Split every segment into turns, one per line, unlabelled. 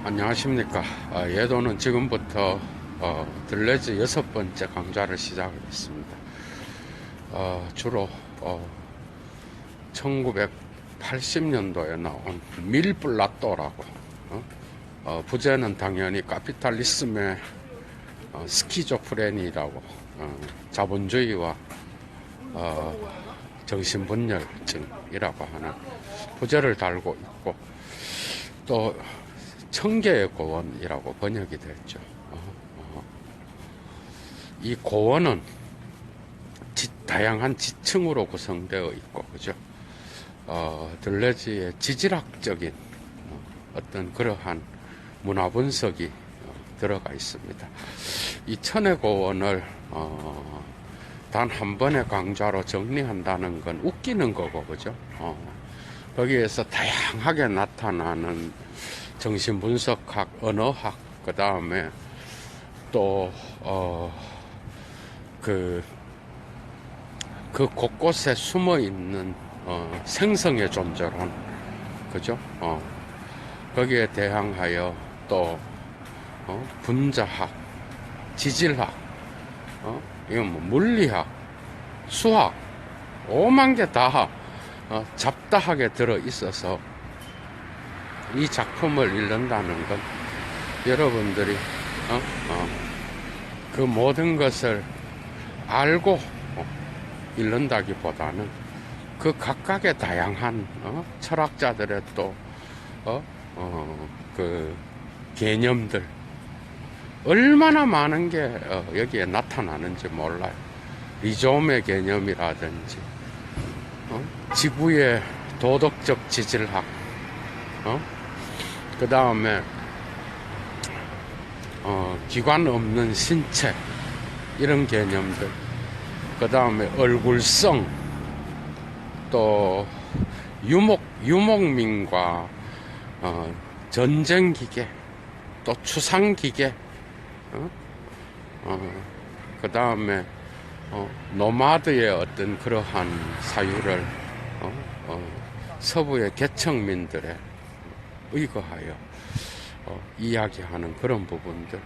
안녕하십니까. 예도는 지금부터 들레즈 6번째 강좌를 시작하겠습니다. 주로 1980년도에 나온 밀블라또라고, 부제는 당연히 카피탈리즘의 스키조프레니라고, 자본주의와 정신분열증이라고 하는 부제를 달고 있고, 또 청계의 고원이라고 번역이 됐죠. 이 고원은 다양한 지층으로 구성되어 있고, 그죠? 들레즈의 지질학적인 어떤 그러한 문화 분석이 들어가 있습니다. 이 천의 고원을 단 한 번의 강좌로 정리한다는 건 웃기는 거고, 그죠? 거기에서 다양하게 나타나는 정신분석학, 언어학, 그 다음에 또, 그 곳곳에 숨어 있는, 생성의 존재론, 그죠? 거기에 대항하여 또, 분자학, 지질학, 이건 뭐 물리학, 수학, 오만 개 다, 잡다하게 들어 있어서, 이 작품을 읽는다는 건 여러분들이 그 모든 것을 알고 읽는다기보다는 그 각각의 다양한 철학자들의 또 그 개념들 얼마나 많은 게 여기에 나타나는지 몰라요. 리조움의 개념이라든지 지구의 도덕적 지질학, 그 다음에 기관 없는 신체, 이런 개념들, 그 다음에 얼굴성, 또 유목민과 전쟁기계, 또 추상기계, 그 다음에 노마드의 어떤 그러한 사유를 서부의 개척민들의 의거하여 이야기하는 그런 부분들,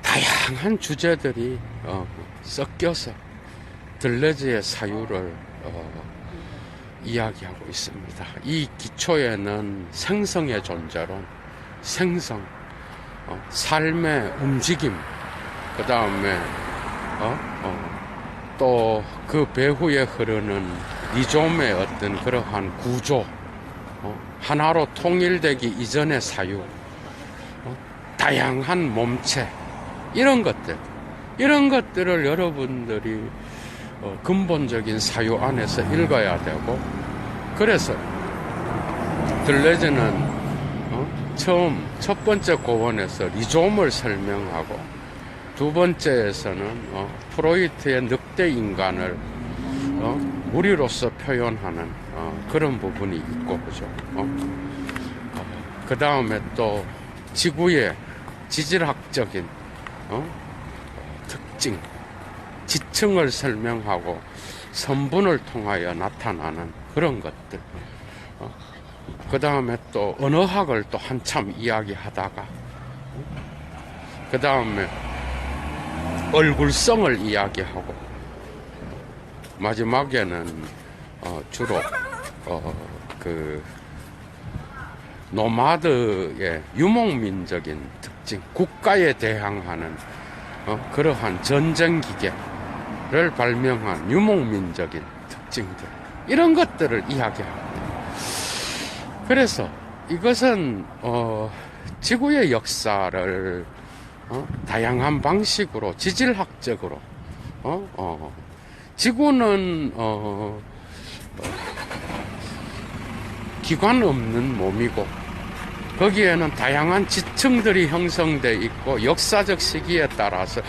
다양한 주제들이 섞여서 들레즈의 사유를 이야기하고 있습니다. 이 기초에는 생성의 존재론, 생성, 삶의 움직임, 그 다음에 또 그 배후에 흐르는 리좀의 어떤 그러한 구조, 하나로 통일되기 이전의 사유, 다양한 몸체, 이런 것들을 여러분들이 근본적인 사유 안에서 읽어야 되고, 그래서 들레즈는 첫 번째 고원에서 리좀을 설명하고, 두 번째에서는 프로이트의 늑대 인간을 무리로서 표현하는 그런 부분이 있고, 그죠? 그 다음에 또 지구의 지질학적인 특징, 지층을 설명하고 선분을 통하여 나타나는 그런 것들, 그 다음에 또 언어학을 또 한참 이야기하다가, 그 다음에 얼굴성을 이야기하고, 마지막에는 주로 그 노마드의 유목민적인 특징, 국가에 대항하는 그러한 전쟁기계를 발명한 유목민적인 특징들, 이런 것들을 이야기합니다. 그래서 이것은 지구의 역사를 다양한 방식으로, 지질학적으로, 지구는 기관 없는 몸이고, 거기에는 다양한 지층들이 형성되어 있고, 역사적 시기에 따라서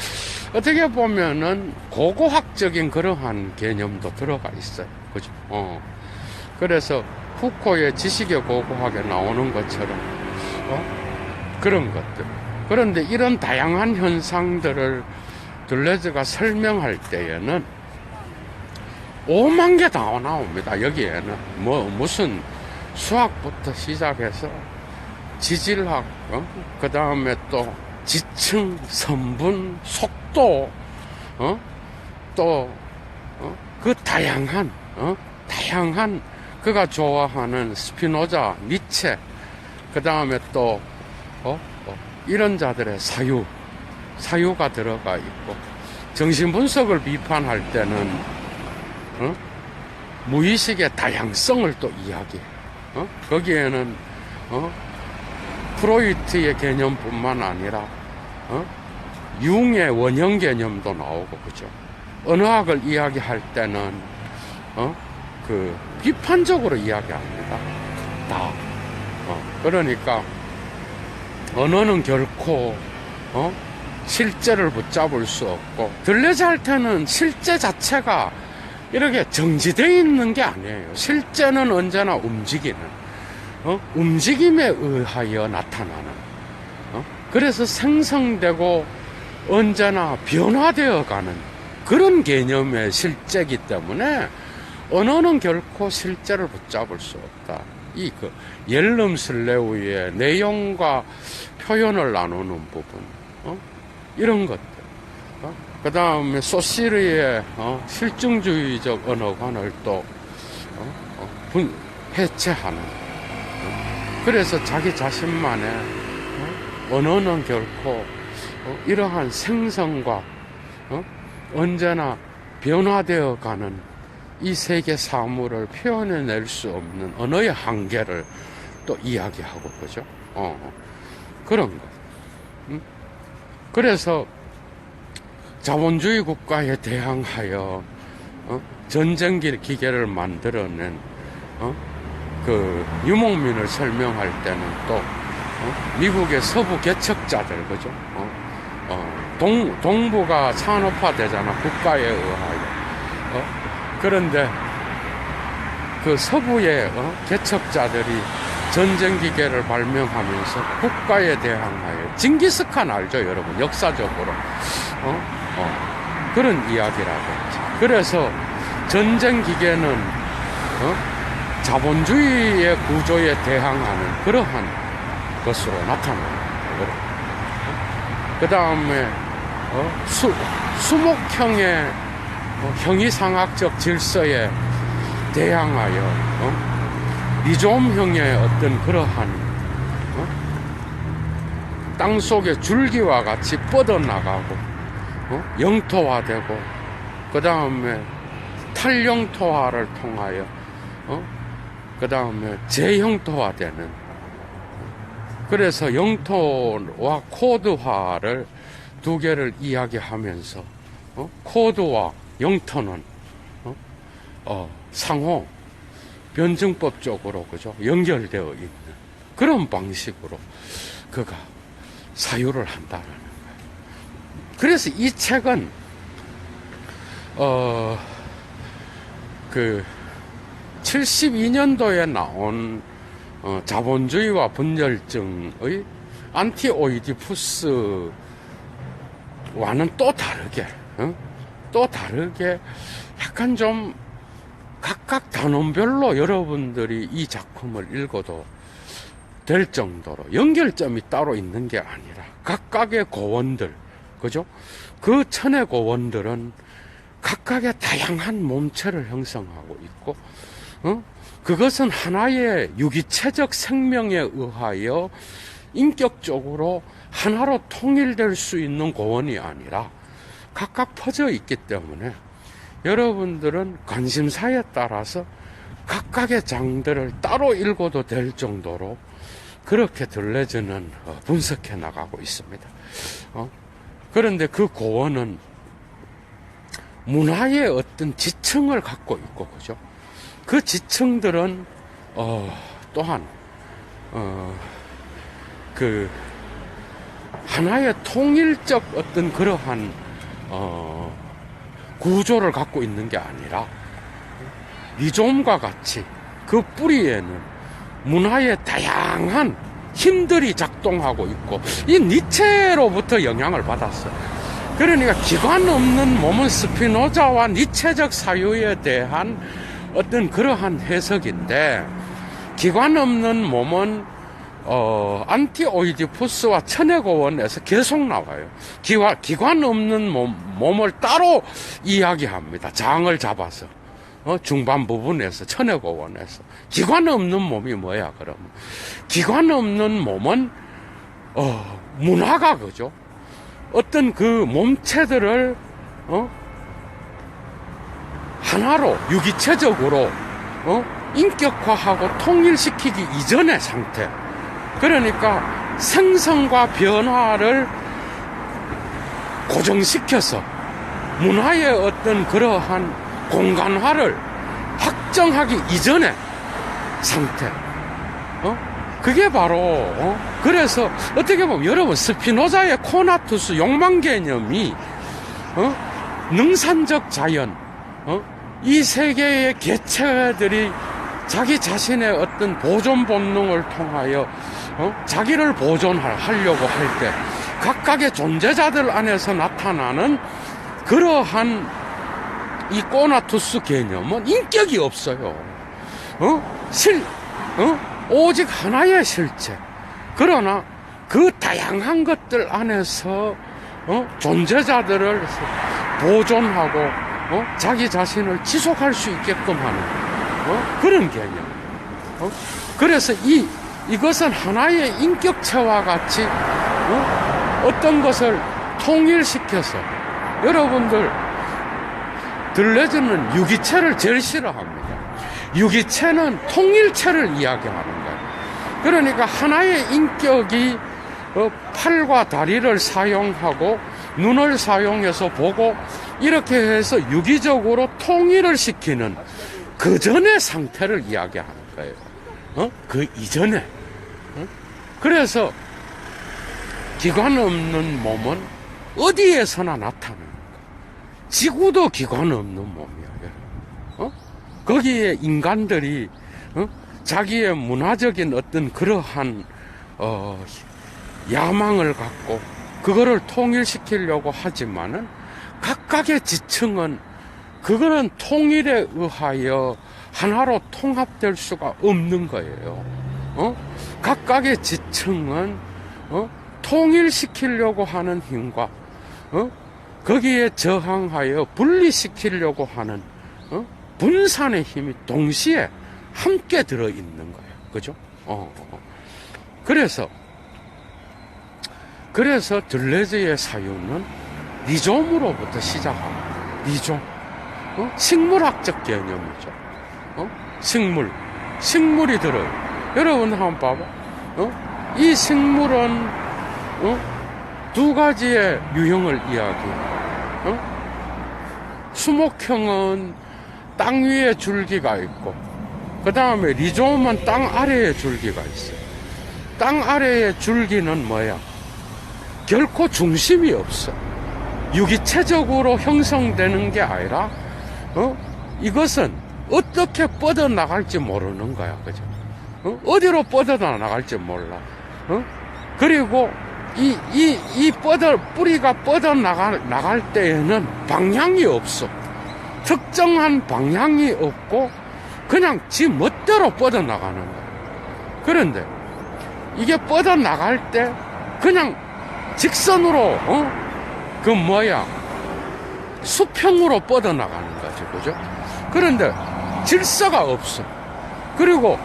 어떻게 보면은 고고학적인 그러한 개념도 들어가 있어요. 그죠? 그래서 후코의 지식의 고고학에 나오는 것처럼 그런 것들. 그런데 이런 다양한 현상들을 들레즈가 설명할 때에는 오만 개 다 나옵니다. 여기에는 무슨 수학부터 시작해서 지질학, 그 다음에 또 지층, 선분, 속도, 그 다양한 그가 좋아하는 스피노자, 니체, 그 다음에 또 이런 자들의 사유가 들어가 있고, 정신분석을 비판할 때는 무의식의 다양성을 또 이야기해. 거기에는 프로이트의 개념뿐만 아니라 융의 원형 개념도 나오고, 그죠? 언어학을 이야기할 때는 그 비판적으로 이야기합니다. 다. 그러니까 언어는 결코 실제를 붙잡을 수 없고, 들레자 할 때는 실제 자체가 이렇게 정지되어 있는 게 아니에요. 실제는 언제나 움직이는, 움직임에 의하여 나타나는, 그래서 생성되고 언제나 변화되어 가는 그런 개념의 실제이기 때문에 언어는 결코 실제를 붙잡을 수 없다. 그 옐름슬레우의 내용과 표현을 나누는 부분, 이런 것들. 그 다음에 소시르의 실증주의적 언어관을 또 해체하는. 그래서 자기 자신만의 언어는 결코 이러한 생성과 언제나 변화되어 가는 이 세계 사물을 표현해낼 수 없는 언어의 한계를 또 이야기하고, 그죠? 그런 것. 그래서 자본주의 국가에 대항하여 전쟁 기계를 만들어낸 그 유목민을 설명할 때는 또 미국의 서부 개척자들, 그죠? 동부가 산업화되잖아, 국가에 의하여. 그런데 그 서부의 개척자들이 전쟁 기계를 발명하면서 국가에 대항하여, 징기스칸 알죠, 여러분? 역사적으로 그런 이야기라고 하죠. 그래서 전쟁 기계는 자본주의의 구조에 대항하는 그러한 것으로 나타납니다. 그 다음에 수목형의 형이상학적 질서에 대항하여 리좀형의 어떤 그러한 땅속의 줄기와 같이 뻗어나가고 영토화되고, 그 다음에 탈영토화를 통하여 그 다음에 재영토화되는, 그래서 영토와 코드화를 두 개를 이야기하면서 코드와 영토는 상호 변증법적으로, 그죠? 연결되어 있는 그런 방식으로 그가 사유를 한다라는 거예요. 그래서 이 책은 그 72년도에 나온 자본주의와 분열증의 안티오이디푸스와는 또 다르게 약간 좀 각각 단원별로 여러분들이 이 작품을 읽어도 될 정도로 연결점이 따로 있는 게 아니라 각각의 고원들, 그죠? 그 천의 고원들은 각각의 다양한 몸체를 형성하고 있고, 그것은 하나의 유기체적 생명에 의하여 인격적으로 하나로 통일될 수 있는 고원이 아니라 각각 퍼져 있기 때문에 여러분들은 관심사에 따라서 각각의 장들을 따로 읽어도 될 정도로 그렇게 들레즈는 분석해 나가고 있습니다. 그런데 그 고원은 문화의 어떤 지층을 갖고 있고, 그죠? 그 지층들은 또한 그 하나의 통일적 어떤 그러한 구조를 갖고 있는 게 아니라 리좀과 같이 그 뿌리에는 문화의 다양한 힘들이 작동하고 있고, 이 니체로부터 영향을 받았어요. 그러니까 기관 없는 몸은 스피노자와 니체적 사유에 대한 어떤 그러한 해석인데, 기관 없는 몸은 안티오이디푸스와 천혜고원에서 계속 나와요. 기관 없는 몸을 따로 이야기합니다. 장을 잡아서. 중반 부분에서, 천혜고원에서. 기관 없는 몸이 뭐야, 그러면? 기관 없는 몸은, 문화가, 그죠? 어떤 그 몸체들을, 하나로, 유기체적으로, 인격화하고 통일시키기 이전의 상태. 그러니까 생성과 변화를 고정시켜서 문화의 어떤 그러한 공간화를 확정하기 이전의 상태. 그게 바로, 그래서 어떻게 보면 여러분 스피노자의 코나투스 욕망 개념이, 능산적 자연, 이 세계의 개체들이 자기 자신의 어떤 보존 본능을 통하여 자기를 보존하려고 할 때 각각의 존재자들 안에서 나타나는 그러한 이 코나투스 개념은 인격이 없어요. 오직 하나의 실체. 그러나 그 다양한 것들 안에서 존재자들을 보존하고 자기 자신을 지속할 수 있게끔 하는 그런 개념. 그래서 이것은 하나의 인격체와 같이 어떤 것을 통일시켜서 여러분들 들레즈는 유기체를 제일 싫어합니다. 유기체는 통일체를 이야기하는 거예요. 그러니까 하나의 인격이 팔과 다리를 사용하고 눈을 사용해서 보고 이렇게 해서 유기적으로 통일을 시키는 그 전의 상태를 이야기하는 거예요. 그 이전에. 그래서 기관 없는 몸은 어디에서나 나타나는 거예요. 지구도 기관 없는 몸이야. 거기에 인간들이 자기의 문화적인 어떤 그러한 야망을 갖고 그거를 통일시키려고 하지만은 각각의 지층은 그거는 통일에 의하여 하나로 통합될 수가 없는 거예요. 각각의 지층은 통일시키려고 하는 힘과 거기에 저항하여 분리시키려고 하는 분산의 힘이 동시에 함께 들어있는 거예요. 그죠? 그래서 들레즈의 사유는 리좀으로부터 시작합니다. 리좀. 식물학적 개념이죠. 식물이 들어요. 여러분 한번 봐봐. 이 식물은 두 가지의 유형을 이야기해요. 수목형은 땅 위에 줄기가 있고 그 다음에 리좀은 땅 아래에 줄기가 있어요. 땅 아래의 줄기는 뭐야? 결코 중심이 없어. 유기체적으로 형성되는 게 아니라 이것은 어떻게 뻗어나갈지 모르는 거야. 그죠? 어디로 뻗어나갈지 몰라. 그리고 뿌리가 뻗어나갈 때에는 방향이 없어. 특정한 방향이 없고 그냥 지 멋대로 뻗어나가는 거야. 그런데 이게 뻗어나갈 때 그냥 직선으로 수평으로 뻗어나가는 거지. 그죠? 그런데 질서가 없어. 그리고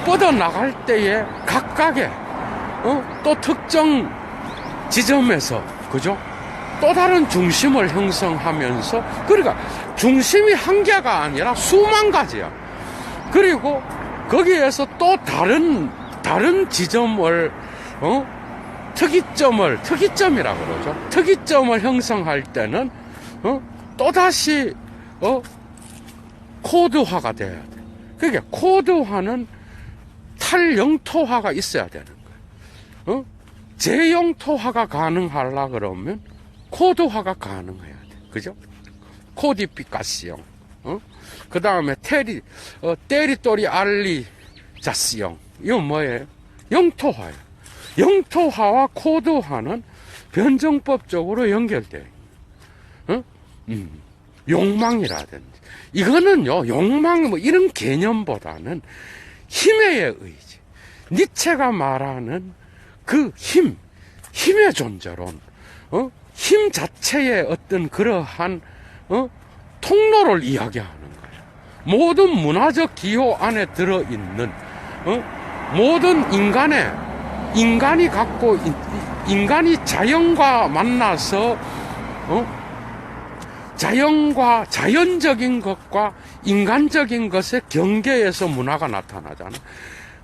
뻗어나갈 때에 각각의 또 특정 지점에서, 그죠? 또 다른 중심을 형성하면서, 그러니까 중심이 한 개가 아니라 수만 가지야. 그리고 거기에서 또 다른 지점을 특이점이라 그러죠. 특이점을 형성할 때는 또다시 코드화가 돼야 돼. 그러니까 코드화는 탈영토화가 있어야 되는 거예요. 재영토화가 가능하려 그러면 코드화가 가능해야 돼. 그죠? 코디피카시형. 그 다음에 테리토리알리자시형. 이건 뭐예요? 영토화예요. 영토화와 코드화는 변정법적으로 연결돼요. 욕망이라든지. 이거는요, 욕망, 이런 개념보다는 힘의 의지. 니체가 말하는 그 힘의 존재론, 힘 자체의 어떤 그러한, 통로를 이야기하는 거예요. 모든 문화적 기호 안에 들어있는, 모든 인간이 갖고, 인간이 자연과 만나서, 자연적인 것과 인간적인 것의 경계에서 문화가 나타나잖아.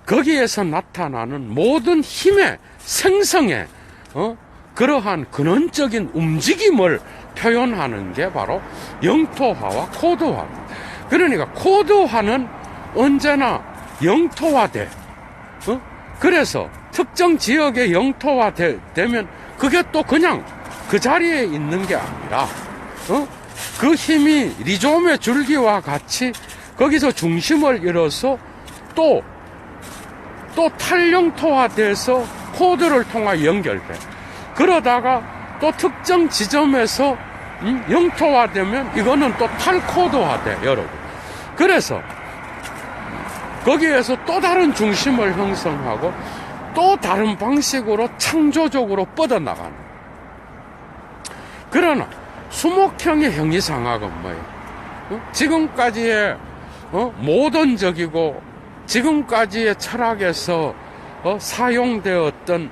거기에서 나타나는 모든 힘의 생성의 그러한 근원적인 움직임을 표현하는 게 바로 영토화와 코드화입니다. 그러니까 코드화는 언제나 영토화돼. 그래서 특정 지역의 영토화되면 그게 또 그냥 그 자리에 있는 게 아니라 그 힘이 리조움의 줄기와 같이 거기서 중심을 잃어서 또 탈영토화돼서 코드를 통해 연결돼. 그러다가 또 특정 지점에서 영토화되면 이거는 또 탈코드화돼, 여러분. 그래서 거기에서 또 다른 중심을 형성하고 또 다른 방식으로 창조적으로 뻗어나가는. 그러나 수목형의 형이상학은 뭐예요? 지금까지의 모던적이고 지금까지의 철학에서 사용되었던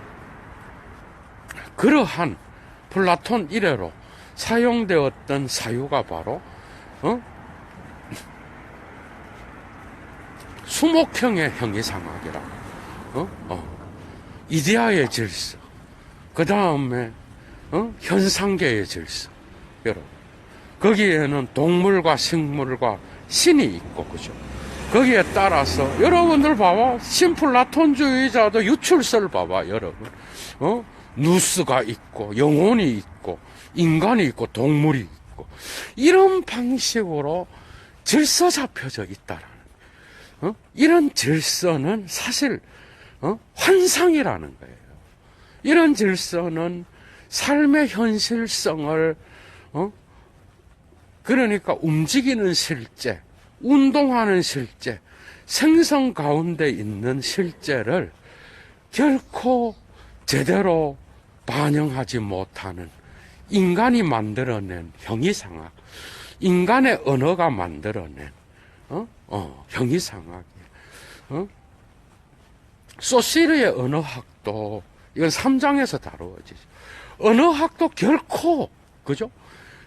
그러한 플라톤 이래로 사용되었던 사유가 바로 수목형의 형이상학이라. 이데아의 질서, 그 다음에 현상계의 질서. 여러분, 거기에는 동물과 식물과 신이 있고, 그죠? 거기에 따라서 여러분들 봐봐, 신플라톤주의자도 유출설 봐봐, 여러분. 누스가 있고 영혼이 있고 인간이 있고 동물이 있고 이런 방식으로 질서 잡혀져 있다라는 이런 질서는 사실 환상이라는 거예요. 이런 질서는 삶의 현실성을 그러니까 움직이는 실제, 운동하는 실제, 생성 가운데 있는 실제를 결코 제대로 반영하지 못하는 인간이 만들어낸 형이상학, 인간의 언어가 만들어낸 형이상학이에요. 소시르의 언어학도 이건 3장에서 다루어지죠. 언어학도 결코, 그죠?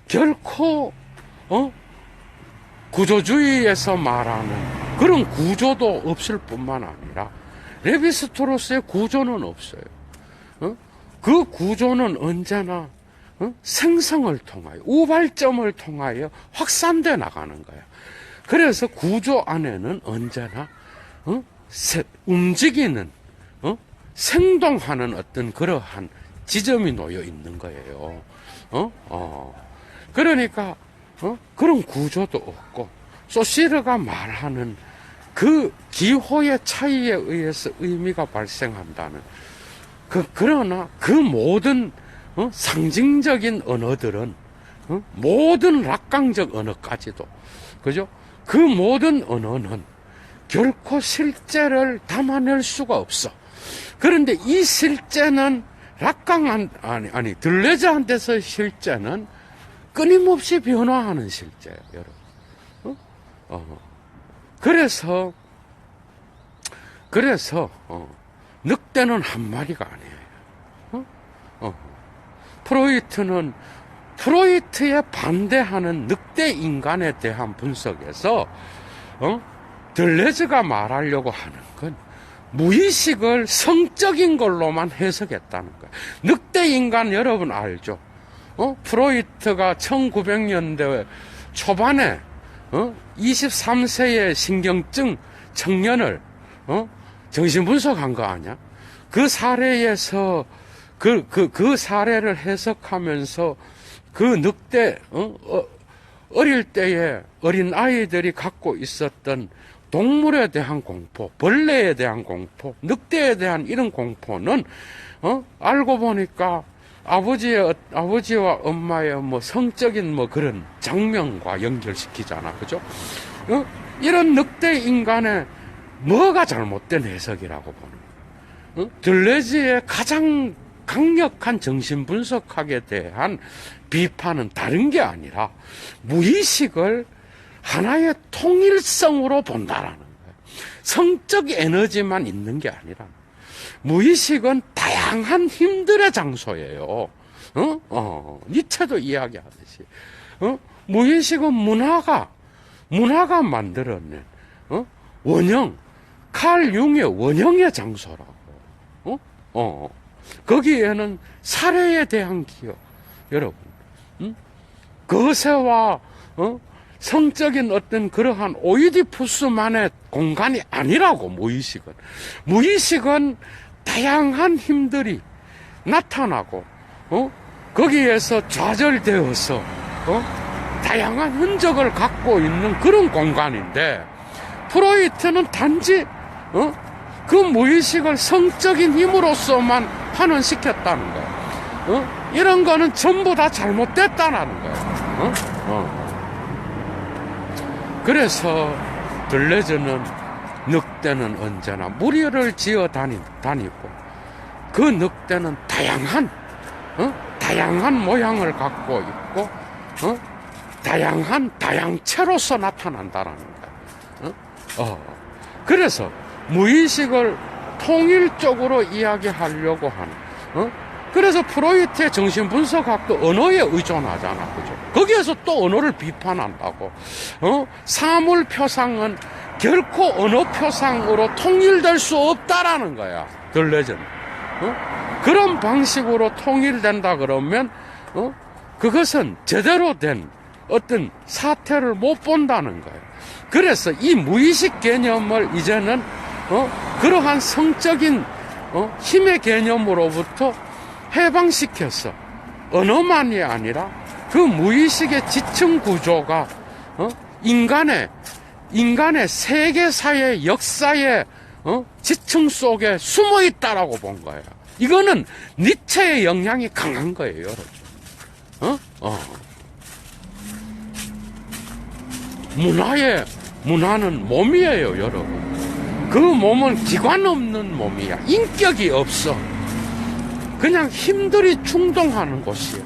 결코 구조주의에서 말하는 그런 구조도 없을 뿐만 아니라 레비스토로스의 구조는 없어요. 그 구조는 언제나 생성을 통하여 우발점을 통하여 확산돼 나가는 거야. 그래서 구조 안에는 언제나 움직이는 생동하는 어떤 그러한 지점이 놓여 있는 거예요. 그러니까 그런 구조도 없고 소시르가 말하는 그 기호의 차이에 의해서 의미가 발생한다는 그러나 그 모든 상징적인 언어들은 모든 락강적 언어까지도 그죠? 그 모든 언어는 결코 실제를 담아낼 수가 없어. 그런데 이 실제는 들레즈한테서 실제는 끊임없이 변화하는 실제예요, 여러분. 그래서 늑대는 한 마리가 아니에요. 프로이트에 반대하는 늑대 인간에 대한 분석에서 들레즈가 말하려고 하는 건 무의식을 성적인 걸로만 해석했다는 거예요. 늑대 인간 여러분 알죠? 프로이트가 1900년대 초반에 23세의 신경증 청년을 정신분석한 거 아니야? 그 사례에서 그 사례를 해석하면서 그 늑대 어릴 때에 어린 아이들이 갖고 있었던 동물에 대한 공포, 벌레에 대한 공포, 늑대에 대한 이런 공포는 알고 보니까 아버지와 엄마의 성적인 그런 장면과 연결시키잖아, 그죠? 이런 늑대 인간의 뭐가 잘못된 해석이라고 보는 거예요? 들레즈의 가장 강력한 정신분석학에 대한 비판은 다른 게 아니라 무의식을 하나의 통일성으로 본다라는 거예요. 성적 에너지만 있는 게 아니라 무의식은 다양한 힘들의 장소예요. 니체도 이야기하듯이 무의식은 문화가 만들어낸 원형, 칼 융의 원형의 장소라고. 거기에는 살해에 대한 기억, 여러분, 거세와 성적인 어떤 그러한 오이디푸스만의 공간이 아니라고. 무의식은 다양한 힘들이 나타나고 거기에서 좌절되어서 다양한 흔적을 갖고 있는 그런 공간인데, 프로이트는 단지 그 무의식을 성적인 힘으로서만 환원시켰다는 거예요. 이런 거는 전부 다 잘못됐다는 거예요. 그래서 들레즈는 늑대는 언제나 무리를 지어 다니고 그 늑대는 다양한 모양을 갖고 있고 다양체로서 나타난다라는 거예요. 그래서 무의식을 통일적으로 이야기하려고 하는, 그래서 프로이트의 정신분석학도 언어에 의존하잖아, 그죠? 거기에서 또 언어를 비판한다고. 사물 표상은 결코 언어 표상으로 통일될 수 없다라는 거야, 들레즈는. 그런 방식으로 통일된다 그러면, 그것은 제대로 된 어떤 사태를 못 본다는 거예요. 그래서 이 무의식 개념을 이제는 그러한 성적인 힘의 개념으로부터 해방시켜서 언어만이 아니라 그 무의식의 지층 구조가 인간의 세계사의 역사의 지층 속에 숨어 있다라고 본 거예요. 이거는 니체의 영향이 강한 거예요, 여러분. 문화는 몸이에요, 여러분. 그 몸은 기관 없는 몸이야. 인격이 없어. 그냥 힘들이 충동하는 곳이에요.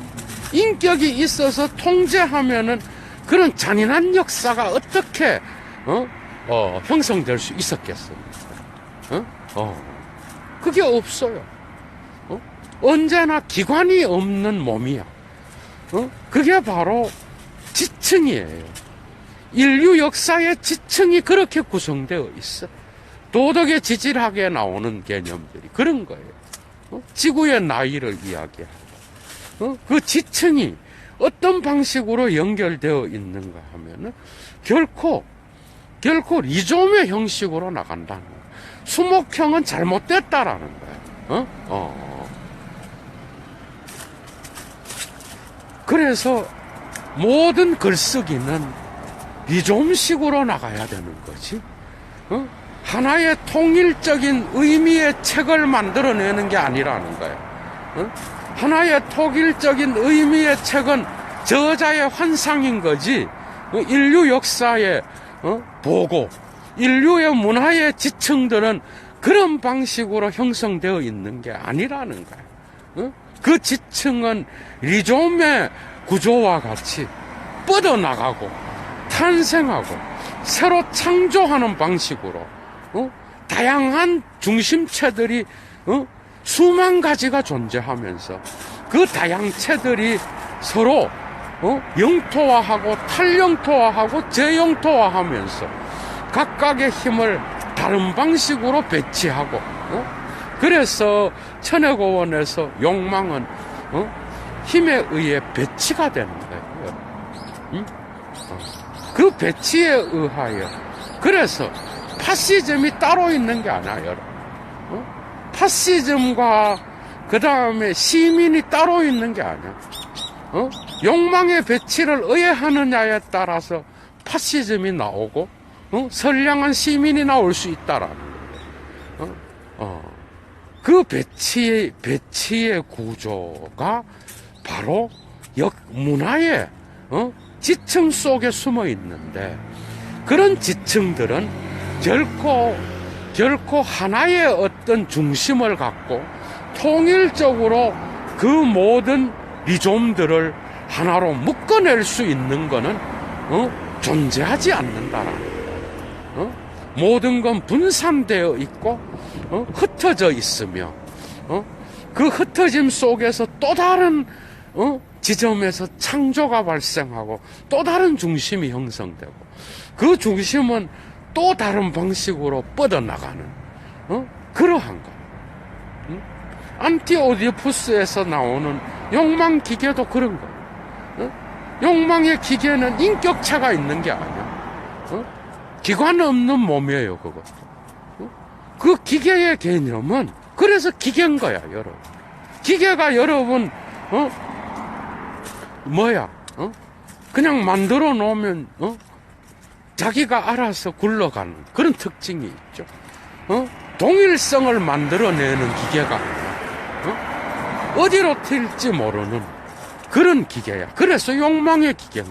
인격이 있어서 통제하면은 그런 잔인한 역사가 어떻게 형성될 수 있었겠습니까? 그게 없어요. 언제나 기관이 없는 몸이야. 그게 바로 지층이에요. 인류 역사의 지층이 그렇게 구성되어 있어. 도덕의 지질학에 나오는 개념들이 그런 거예요. 지구의 나이를 이야기하고 그 지층이 어떤 방식으로 연결되어 있는가 하면은 결코 리좀의 형식으로 나간다는 거예요. 수목형은 잘못됐다라는 거예요. 그래서 모든 글쓰기는 리좀식으로 나가야 되는 거지. 하나의 통일적인 의미의 책을 만들어내는 게 아니라는 거예요. 하나의 통일적인 의미의 책은 저자의 환상인 거지. 인류 역사의 보고, 인류의 문화의 지층들은 그런 방식으로 형성되어 있는 게 아니라는 거예요. 그 지층은 리좀의 구조와 같이 뻗어나가고 탄생하고 새로 창조하는 방식으로 다양한 중심체들이 수만 가지가 존재하면서 그 다양체들이 서로 영토화하고 탈영토화하고 재영토화하면서 각각의 힘을 다른 방식으로 배치하고 그래서 천혜고원에서 욕망은 힘에 의해 배치가 되는 거예요. 그 배치에 의하여 그래서 파시즘이 따로 있는 게 아니에요. 파시즘과 그 다음에 시민이 따로 있는 게 아니야. 욕망의 배치를 의해하느냐에 따라서 파시즘이 나오고 선량한 시민이 나올 수 있다라는 거예요. 그 배치의 구조가 바로 문화의 지층 속에 숨어 있는데 그런 지층들은 결코 결코 하나의 어떤 중심을 갖고 통일적으로 그 모든 리좀들을 하나로 묶어낼 수 있는 것은 존재하지 않는다라는 모든 건 분산되어 있고 흩어져 있으며 그 흩어짐 속에서 또 다른 지점에서 창조가 발생하고 또 다른 중심이 형성되고 그 중심은 또 다른 방식으로 뻗어나가는 그러한 것. 안티오디푸스에서 나오는 욕망 기계도 그런 거. 욕망의 기계는 인격체가 있는 게 아니야. 기관 없는 몸이에요, 그것도. 그 기계의 개념은 그래서 기계인 거야, 여러분. 기계가 여러분, 뭐야, 그냥 만들어 놓으면, 자기가 알아서 굴러가는 그런 특징이 있죠. 동일성을 만들어내는 기계가 아니라, 어디로 튈지 모르는 그런 기계야. 그래서 욕망의 기계인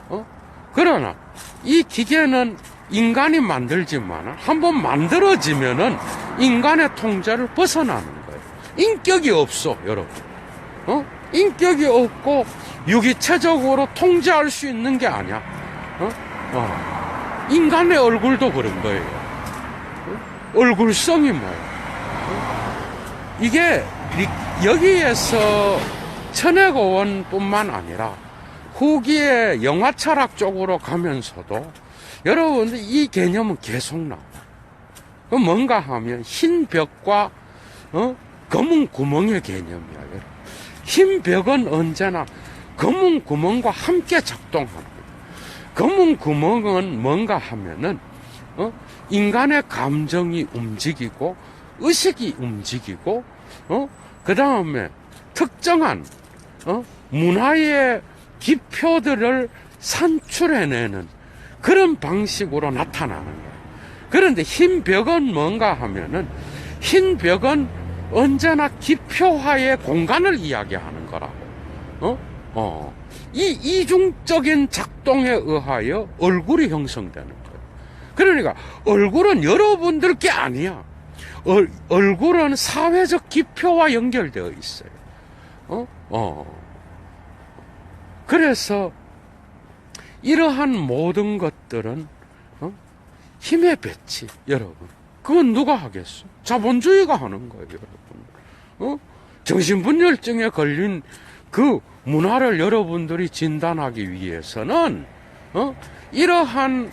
거야. 그러나, 이 기계는 인간이 만들지만, 한번 만들어지면은 인간의 통제를 벗어나는 거예요. 인격이 없어, 여러분. 인격이 없고, 유기체적으로 통제할 수 있는 게 아니야. 인간의 얼굴도 그런 거예요. 얼굴성이 뭐예요? 이게 여기에서 천혜고원뿐만 아니라 후기에 영화 철학 쪽으로 가면서도 여러분들 이 개념은 계속 나와요. 뭔가 하면 흰 벽과 검은 구멍의 개념이야. 여러분. 흰 벽은 언제나 검은 구멍과 함께 작동합니다. 검은 구멍은 뭔가 하면은 인간의 감정이 움직이고 의식이 움직이고 그 다음에 특정한 문화의 기표들을 산출해내는 그런 방식으로 나타나는 거예요. 그런데 흰 벽은 뭔가 하면은 흰 벽은 언제나 기표화의 공간을 이야기하는 거라고. 이 이중적인 작동에 의하여 얼굴이 형성되는 거예요. 그러니까 얼굴은 여러분들 게 아니야. 얼굴은 사회적 기표와 연결되어 있어요. 그래서 이러한 모든 것들은 힘의 배치, 여러분. 그건 누가 하겠어? 자본주의가 하는 거예요, 여러분. 정신분열증에 걸린 그 문화를 여러분들이 진단하기 위해서는 이러한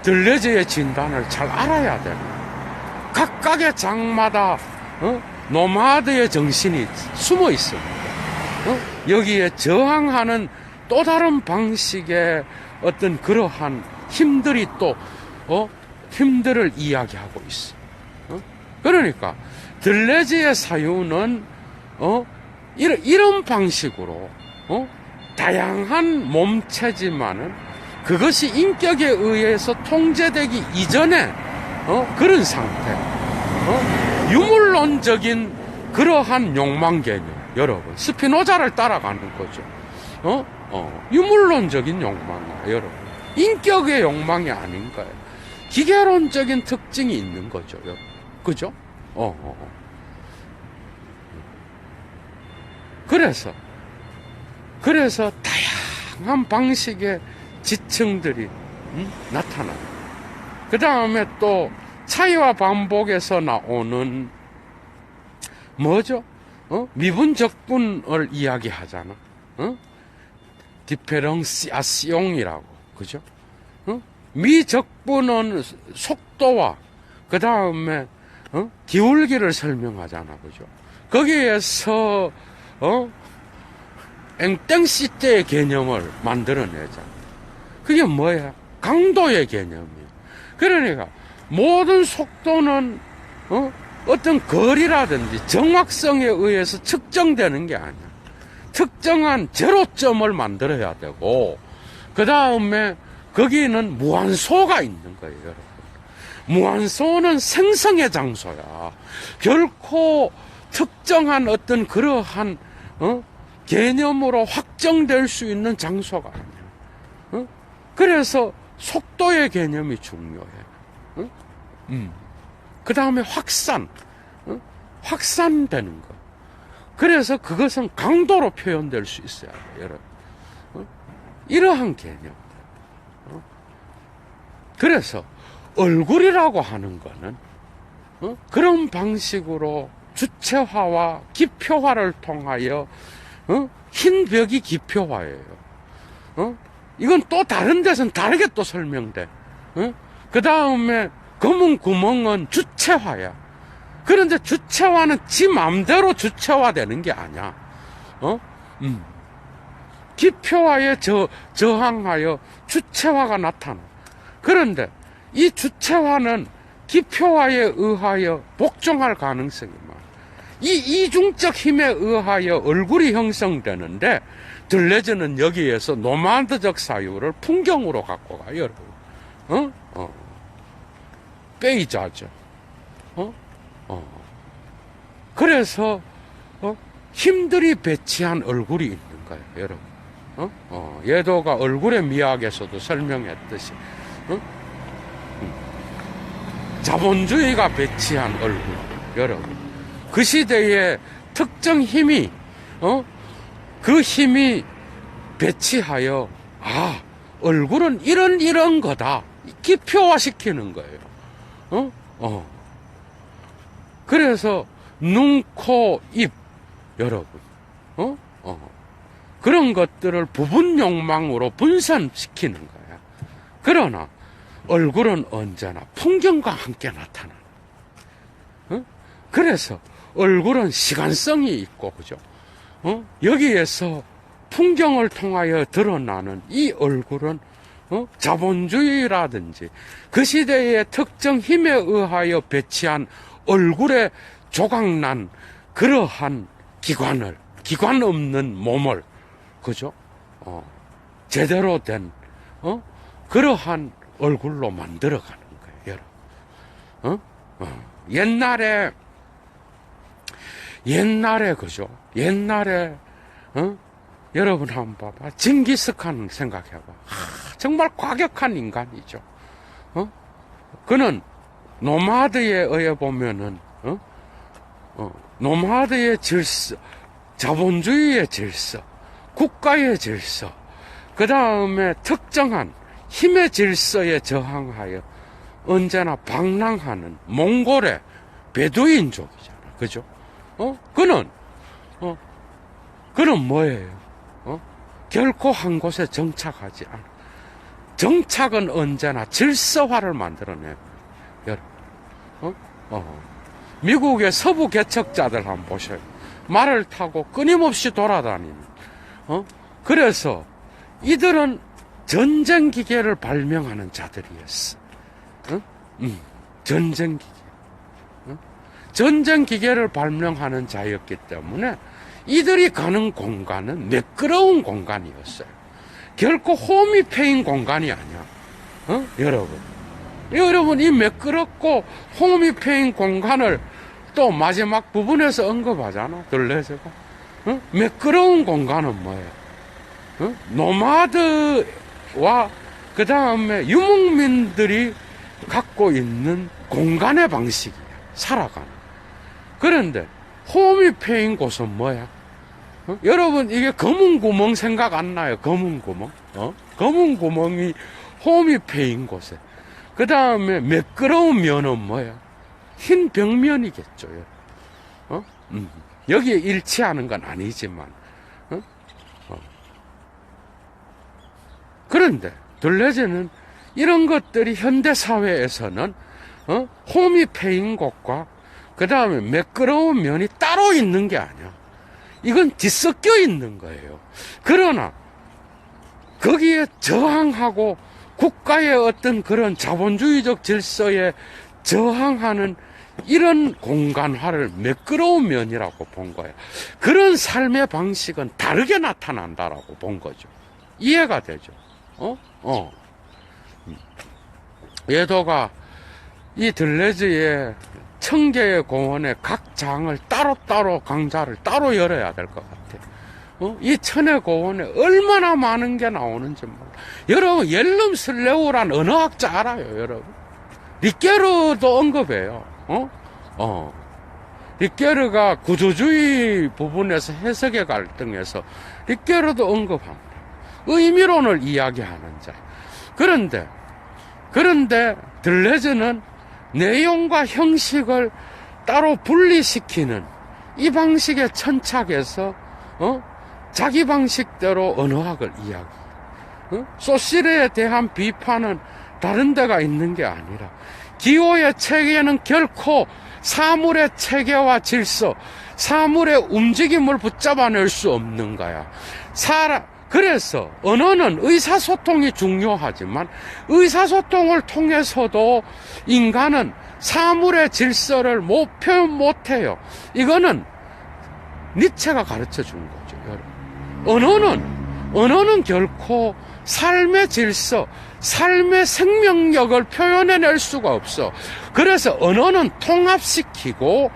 들레즈의 진단을 잘 알아야 됩니다. 각각의 장마다 노마드의 정신이 숨어 있습니다. 여기에 저항하는 또 다른 방식의 어떤 그러한 힘들이 또 힘들을 이야기하고 있어. 그러니까 들레즈의 사유는 이런 방식으로 다양한 몸체지만은 그것이 인격에 의해서 통제되기 이전에 그런 상태, 유물론적인 그러한 욕망 개념, 여러분 스피노자를 따라가는 거죠. 유물론적인 욕망이에요, 여러분. 인격의 욕망이 아닌 거예요. 기계론적인 특징이 있는 거죠, 여러분. 그죠? 그래서 다양한 방식의 지층들이 나타납니다. 그 다음에 또 차이와 반복에서 나오는 뭐죠? 미분적분을 이야기하잖아. 디페런시아시옹이라고, 그죠? 미적분은 속도와 그 다음에 기울기를 설명하잖아, 그죠? 거기에서 앵땡시대의 개념을 만들어내잖아. 그게 뭐야? 강도의 개념이야. 그러니까 모든 속도는 어떤 거리라든지 정확성에 의해서 측정되는 게 아니야. 특정한 제로점을 만들어야 되고 그 다음에 거기는 무한소가 있는 거예요, 여러분. 무한소는 생성의 장소야. 결코 특정한 어떤 그러한 개념으로 확정될 수 있는 장소가 아니야. 그래서 속도의 개념이 중요해. 그 다음에 확산되는 거. 그래서 그것은 강도로 표현될 수 있어야 돼요, 여러분. 이러한 개념. 그래서 얼굴이라고 하는 거는 그런 방식으로 주체화와 기표화를 통하여 흰 벽이 기표화예요. 이건 또 다른 데서는 다르게 또 설명돼. 그 다음에 검은 구멍은 주체화야. 그런데 주체화는 지 마음대로 주체화되는 게 아니야. 기표화에 저항하여 주체화가 나타나. 그런데 이 주체화는 기표화에 의하여 복종할 가능성이 많아. 이 이중적 힘에 의하여 얼굴이 형성되는데, 들레즈는 여기에서 노마드적 사유를 풍경으로 갖고 가요, 여러분. 베이자죠. 그래서 힘들이 배치한 얼굴이 있는 거예요, 여러분. 예도가 얼굴의 미학에서도 설명했듯이 자본주의가 배치한 얼굴, 여러분. 그 시대에 특정 힘이 그 힘이 배치하여 얼굴은 이런 거다 기표화시키는 거예요. 그래서 눈, 코, 입, 여러분, 그런 것들을 부분 욕망으로 분산시키는 거야. 그러나 얼굴은 언제나 풍경과 함께 나타나. 그래서 얼굴은 시간성이 있고, 그죠? 여기에서 풍경을 통하여 드러나는 이 얼굴은 자본주의라든지 그 시대의 특정 힘에 의하여 배치한 얼굴에 조각난 그러한 기관 없는 몸을, 그죠? 제대로 된, 그러한 얼굴로 만들어가는 거예요, 여러분. 옛날에, 그죠? 옛날에, 여러분 한번 봐봐. 징기스칸 생각해봐. 정말 과격한 인간이죠. 그는 노마드에 의해 보면은, 노마드의 질서, 자본주의의 질서, 국가의 질서, 그 다음에 특정한 힘의 질서에 저항하여 언제나 방랑하는 몽골의 베두인족이잖아. 그죠? 그는 뭐예요? 결코 한 곳에 정착하지 않아. 정착은 언제나 질서화를 만들어내요. 여러분. 미국의 서부 개척자들 한번 보셔요. 말을 타고 끊임없이 돌아다니는. 그래서 이들은 전쟁 기계를 발명하는 자들이었어. 전쟁 기계. 전쟁 기계를 발명하는 자였기 때문에 이들이 가는 공간은 매끄러운 공간이었어요. 결코 홈이 패인 공간이 아니야. 여러분, 이 매끄럽고 홈이 패인 공간을 또 마지막 부분에서 언급하잖아, 들레즈가. 매끄러운 공간은 뭐예요? 노마드와 그 다음에 유목민들이 갖고 있는 공간의 방식이야. 살아가는. 그런데 홈이 패인 곳은 뭐야? 여러분, 이게 검은 구멍 생각 안 나요? 검은 구멍? 검은 구멍이 홈이 패인 곳에. 그 다음에 매끄러운 면은 뭐야? 흰 벽면이겠죠. 여기에 일치하는 건 아니지만. 그런데 들레즈는 이런 것들이 현대사회에서는 홈이 패인 곳과 그 다음에 매끄러운 면이 따로 있는 게 아니야. 이건 뒤섞여 있는 거예요. 그러나 거기에 저항하고 국가의 어떤 그런 자본주의적 질서에 저항하는 이런 공간화를 매끄러운 면이라고 본 거예요. 그런 삶의 방식은 다르게 나타난다라고 본 거죠. 이해가 되죠? 예도가 이 들레즈의 1000개의 공원의 각 장을 따로따로 강좌를 따로 열어야 될 것 같아요. 이 천의 고원에 얼마나 많은 게 나오는지 몰라. 여러분, 옐름 슬레우란 언어학자 알아요, 여러분? 리케르도 언급해요. 리케르가 구조주의 부분에서 해석의 갈등에서 리케르도 언급합니다. 의미론을 이야기하는 자. 그런데 들레즈는 내용과 형식을 따로 분리시키는 이 방식에 천착해서 자기 방식대로 언어학을 이야기. 소시르에 대한 비판은 다른 데가 있는 게 아니라 기호의 체계는 결코 사물의 체계와 질서, 사물의 움직임을 붙잡아낼 수 없는 거야. 그래서 언어는 의사소통이 중요하지만 의사소통을 통해서도 인간은 사물의 질서를 표현 못해요. 이거는 니체가 가르쳐 준 거죠, 여러분. 언어는 결코 삶의 질서, 삶의 생명력을 표현해낼 수가 없어. 그래서 언어는 통합시키고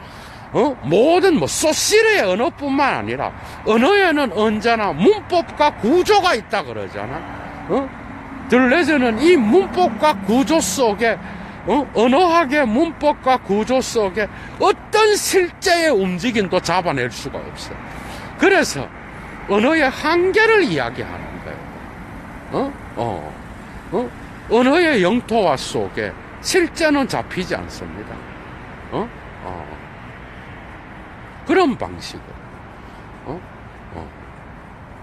모든 소시르의 언어뿐만 아니라 언어에는 언제나 문법과 구조가 있다 그러잖아. 들레즈는 이 문법과 구조 속에 언어학의 문법과 구조 속에 어떤 실제의 움직임도 잡아낼 수가 없어. 그래서 언어의 한계를 이야기하는 거예요. 언어의 영토화 속에 실제는 잡히지 않습니다. 그런 방식으로.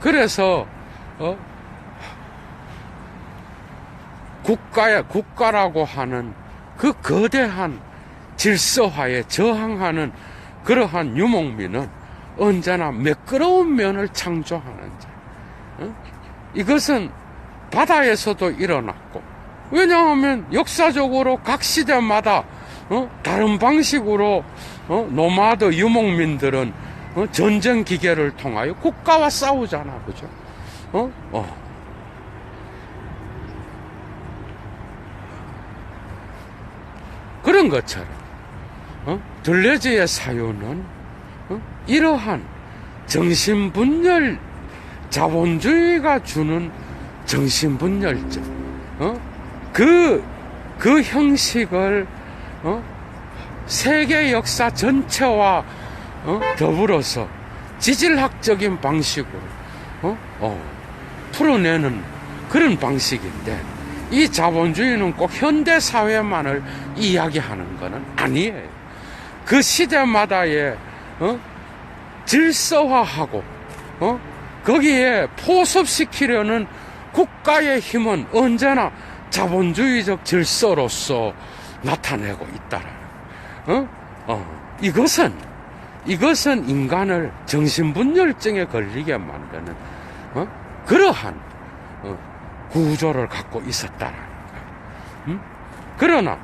그래서 국가라고 하는 그 거대한 질서화에 저항하는 그러한 유목민은 언제나 매끄러운 면을 창조하는 자. 이것은 바다에서도 일어났고, 왜냐하면 역사적으로 각 시대마다 다른 방식으로 노마드 유목민들은 전쟁 기계를 통하여 국가와 싸우잖아, 그죠? 그런 것처럼 들레즈의 사유는 이러한 정신분열, 자본주의가 주는 정신분열증, 그 형식을 세계 역사 전체와 더불어서 지질학적인 방식으로 풀어내는 그런 방식인데, 이 자본주의는 꼭 현대사회만을 이야기하는 것은 아니에요. 그 시대마다의 질서화하고 거기에 포섭시키려는 국가의 힘은 언제나 자본주의적 질서로서 나타내고 있다라는. 이것은 인간을 정신분열증에 걸리게 만드는 그러한 구조를 갖고 있었다라는 거예요. 그러나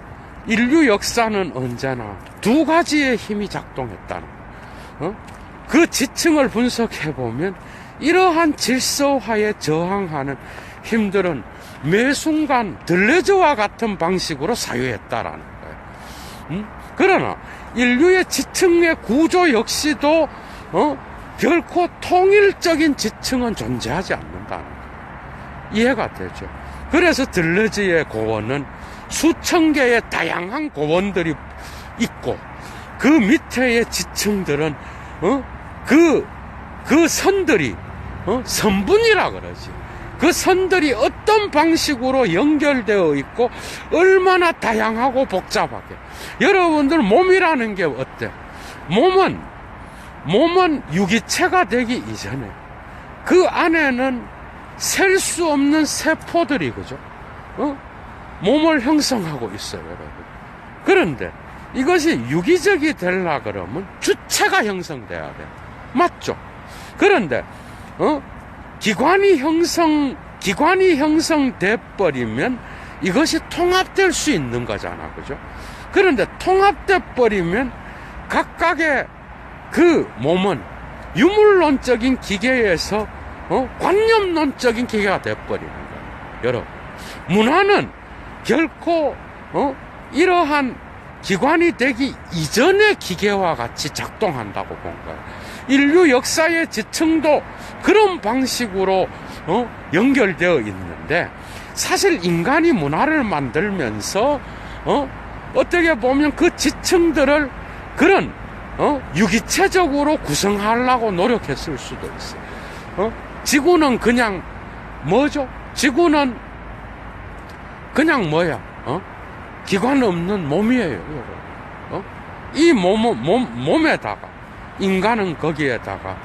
인류 역사는 언제나 두 가지의 힘이 작동했다는 거예요. 그 지층을 분석해 보면 이러한 질서화에 저항하는 힘들은 매 순간 들레즈와 같은 방식으로 사유했다라는 거예요. 그러나 인류의 지층의 구조 역시도 결코 통일적인 지층은 존재하지 않는다는 거예요. 이해가 되죠? 그래서 들레즈의 고원은 수천 개의 다양한 고원들이 있고, 그 밑에의 지층들은 그 선들이 선분이라 그러지. 그 선들이 어떤 방식으로 연결되어 있고 얼마나 다양하고 복잡하게. 여러분들 몸이라는 게 어때? 몸은 유기체가 되기 이전에 그 안에는 셀 수 없는 세포들이, 그죠? 몸을 형성하고 있어요, 여러분. 그런데 이것이 유기적이 되려 그러면 주체가 형성돼야 돼. 맞죠? 그런데 기관이 형성돼 버리면 이것이 통합될 수 있는 거잖아, 그죠? 그런데 통합돼 버리면 각각의 그 몸은 유물론적인 기계에서 관념론적인 기계가 돼버리는 거예요, 여러분. 문화는 결코 이러한 기관이 되기 이전의 기계와 같이 작동한다고 본 거예요. 인류 역사의 지층도 그런 방식으로 연결되어 있는데, 사실 인간이 문화를 만들면서 어떻게 보면 그 지층들을 그런 유기체적으로 구성하려고 노력했을 수도 있어요. 지구는 그냥 뭐죠? 지구는 그냥 뭐야? 기관 없는 몸이에요, 여러분. 이 몸에다가 인간은 거기에다가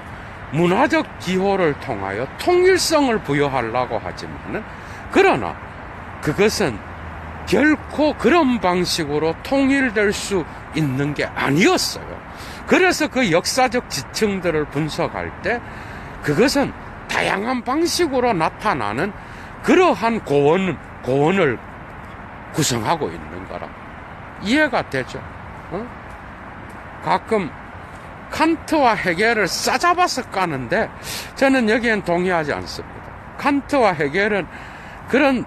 문화적 기호를 통하여 통일성을 부여하려고 하지만은, 그러나 그것은 결코 그런 방식으로 통일될 수 있는 게 아니었어요. 그래서 그 역사적 지층들을 분석할 때 그것은 다양한 방식으로 나타나는 그러한 고원을 구성하고 있는 거라. 이해가 되죠? 가끔 칸트와 헤겔을 싸잡아서 까는데 저는 여기엔 동의하지 않습니다. 칸트와 헤겔은 그런,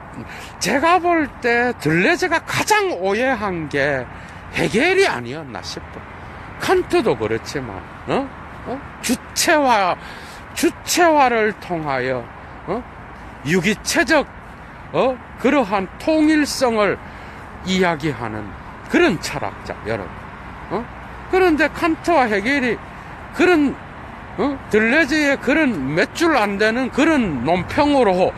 제가 볼 때 들레즈가 가장 오해한 게 헤겔이 아니었나 싶어. 칸트도 그렇지만 주체화를 통하여 유기체적 그러한 통일성을 이야기하는 그런 철학자, 여러분. 그런데 칸트와 헤겔이 그런 들레즈의 그런 몇 줄 안 되는 그런 논평으로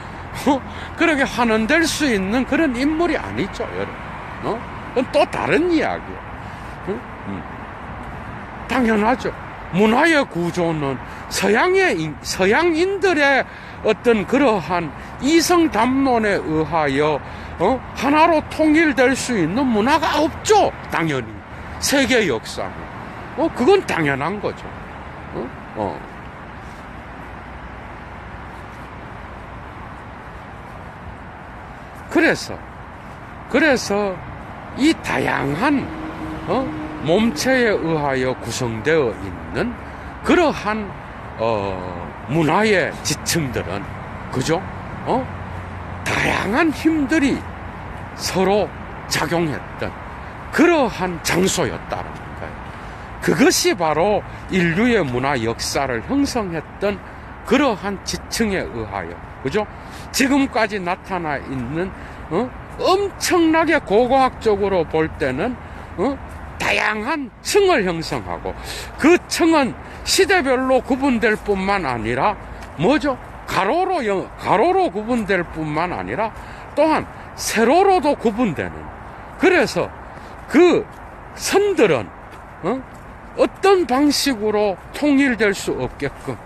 그렇게 환원될 수 있는 그런 인물이 아니죠, 여러분. 그건 또 다른 이야기예요. 당연하죠. 문화의 구조는 서양인들의 어떤 그러한 이성 담론에 의하여 하나로 통일될 수 있는 문화가 없죠. 당연히 세계 역사는 그건 당연한 거죠. 그래서 이 다양한 몸체에 의하여 구성되어 있는 그러한 문화의 지층들은, 그죠? 다양한 힘들이 서로 작용했던 그러한 장소였다는 거예요. 그것이 바로 인류의 문화 역사를 형성했던 그러한 지층에 의하여, 그죠? 지금까지 나타나 있는 엄청나게 고고학적으로 볼 때는 다양한 층을 형성하고, 그 층은 시대별로 구분될 뿐만 아니라 뭐죠? 가로로 구분될 뿐만 아니라 또한 세로로도 구분되는, 그래서 그 선들은 어떤 방식으로 통일될 수 없게끔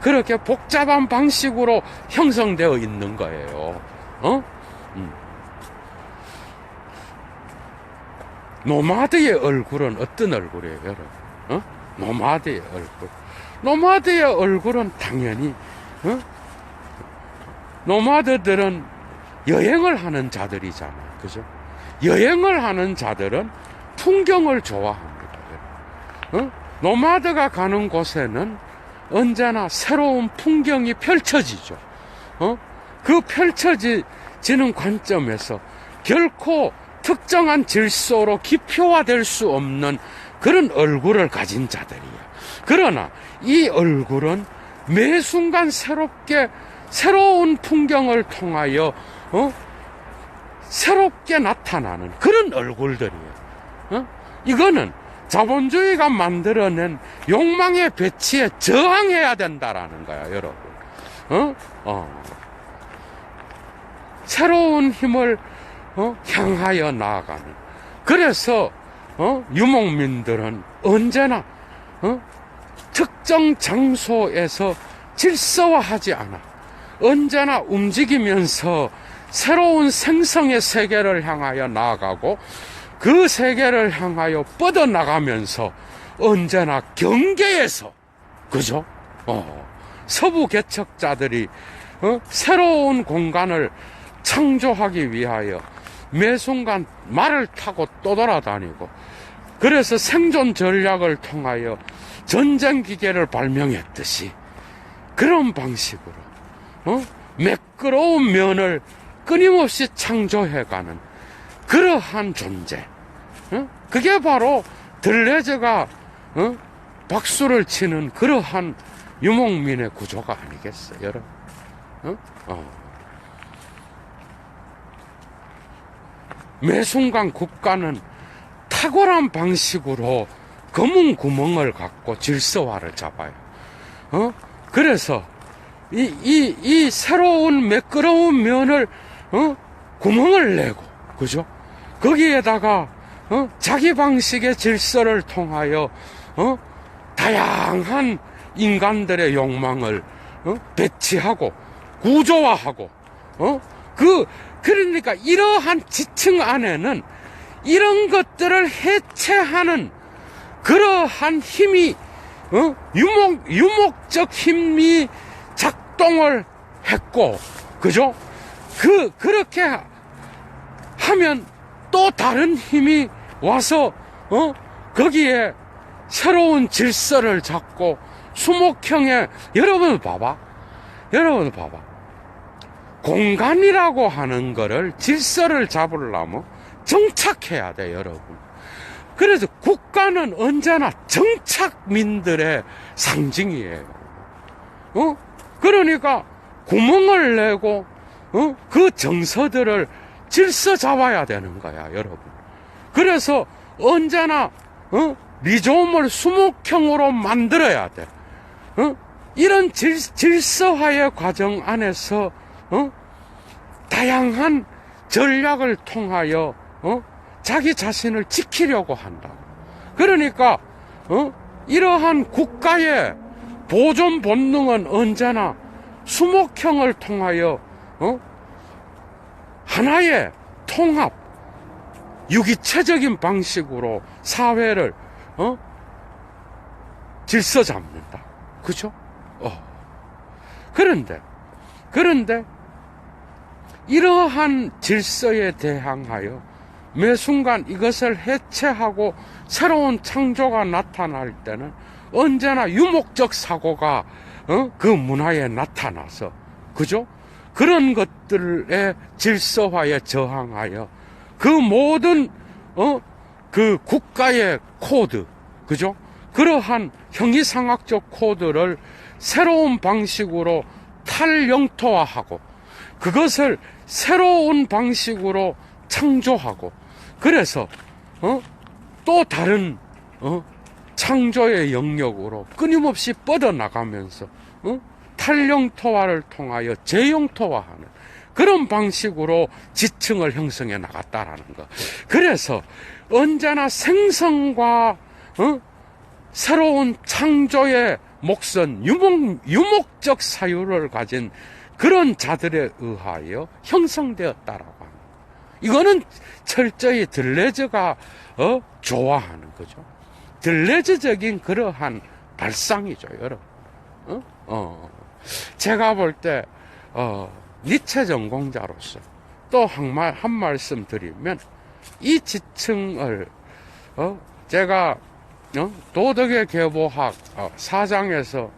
그렇게 복잡한 방식으로 형성되어 있는 거예요. 노마드의 얼굴은 어떤 얼굴이에요, 여러분? 노마드의 얼굴. 노마드의 얼굴은 당연히, 노마드들은 여행을 하는 자들이잖아요. 그죠? 여행을 하는 자들은 풍경을 좋아합니다. 노마드가 가는 곳에는 언제나 새로운 풍경이 펼쳐지죠. 그 펼쳐지는 관점에서 결코 특정한 질서로 기표화될 수 없는 그런 얼굴을 가진 자들이에요. 그러나 이 얼굴은 매 순간 새로운 풍경을 통하여 새롭게 나타나는 그런 얼굴들이에요. 이거는 자본주의가 만들어낸 욕망의 배치에 저항해야 된다라는 거야, 여러분. 새로운 힘을 향하여 나아가는. 그래서 유목민들은 언제나 특정 장소에서 질서화하지 않아. 언제나 움직이면서 새로운 생성의 세계를 향하여 나아가고, 그 세계를 향하여 뻗어나가면서 언제나 경계에서, 그죠? 서부 개척자들이 새로운 공간을 창조하기 위하여 매 순간 말을 타고 떠돌아다니고, 그래서 생존 전략을 통하여 전쟁 기계를 발명했듯이 그런 방식으로 매끄러운 면을 끊임없이 창조해가는 그러한 존재. 그게 바로 들레즈가 박수를 치는 그러한 유목민의 구조가 아니겠어요, 여러분? 매 순간 국가는 탁월한 방식으로 검은 구멍을 갖고 질서화를 잡아요. 그래서 이 새로운 매끄러운 면을 구멍을 내고, 그죠? 거기에다가 자기 방식의 질서를 통하여 다양한 인간들의 욕망을 배치하고 구조화하고 그러니까 이러한 지층 안에는 이런 것들을 해체하는 그러한 힘이 유목적 힘이 작동을 했고, 그죠? 그렇게 하면 또 다른 힘이 와서 거기에 새로운 질서를 잡고 수목형의 여러분 봐봐. 공간이라고 하는 거를 질서를 잡으려면 정착해야 돼, 여러분. 그래서 국가는 언제나 정착민들의 상징이에요. 그러니까 구멍을 내고 그 정서들을 질서 잡아야 되는 거야, 여러분. 그래서 언제나 리조움을 수목형으로 만들어야 돼. 이런 질서화의 과정 안에서 다양한 전략을 통하여 자기 자신을 지키려고 한다. 그러니까 이러한 국가의 보존 본능은 언제나 수목형을 통하여 하나의 통합, 유기체적인 방식으로 사회를 질서 잡는다. 그죠? 그런데 이러한 질서에 대항하여 매 순간 이것을 해체하고 새로운 창조가 나타날 때는 언제나 유목적 사고가 그 문화에 나타나서, 그죠? 그런 것들의 질서화에 저항하여 그 모든 그 국가의 코드, 그죠? 그러한 형이상학적 코드를 새로운 방식으로 탈영토화하고 그것을 새로운 방식으로 창조하고, 그래서 또 다른 창조의 영역으로 끊임없이 뻗어나가면서 탈영토화를 통하여 재영토화하는 그런 방식으로 지층을 형성해 나갔다라는 거. 그래서 언제나 생성과 새로운 창조의 목선, 유목적 사유를 가진 그런 자들에 의하여 형성되었다라고 합니다. 이거는 철저히 들레즈가 좋아하는 거죠. 들레즈적인 그러한 발상이죠, 여러분. 제가 볼 때 니체 전공자로서 또 한 말씀 드리면, 이 지층을 제가 도덕의 계보학 4장에서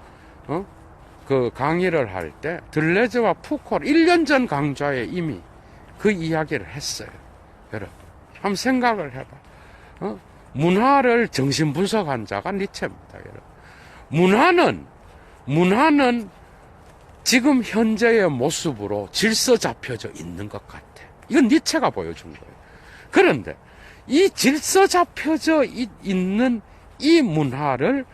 그 강의를 할 때 들레즈와 푸코를 1년 전 강좌에 이미 그 이야기를 했어요. 여러분 한번 생각을 해봐. 문화를 정신 분석한 자가 니체입니다, 여러분. 문화는 지금 현재의 모습으로 질서 잡혀져 있는 것 같아. 이건 니체가 보여준 거예요. 그런데 이 질서 잡혀져 있는 이 문화를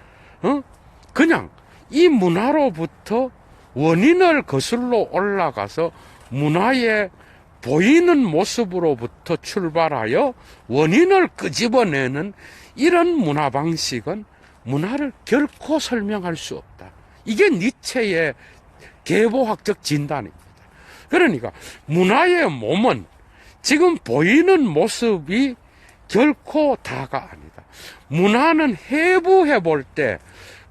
그냥 이 문화로부터 원인을 거슬러 올라가서 문화의 보이는 모습으로부터 출발하여 원인을 끄집어내는 이런 문화 방식은 문화를 결코 설명할 수 없다. 이게 니체의 계보학적 진단입니다. 그러니까 문화의 몸은 지금 보이는 모습이 결코 다가 아니다. 문화는 해부해 볼 때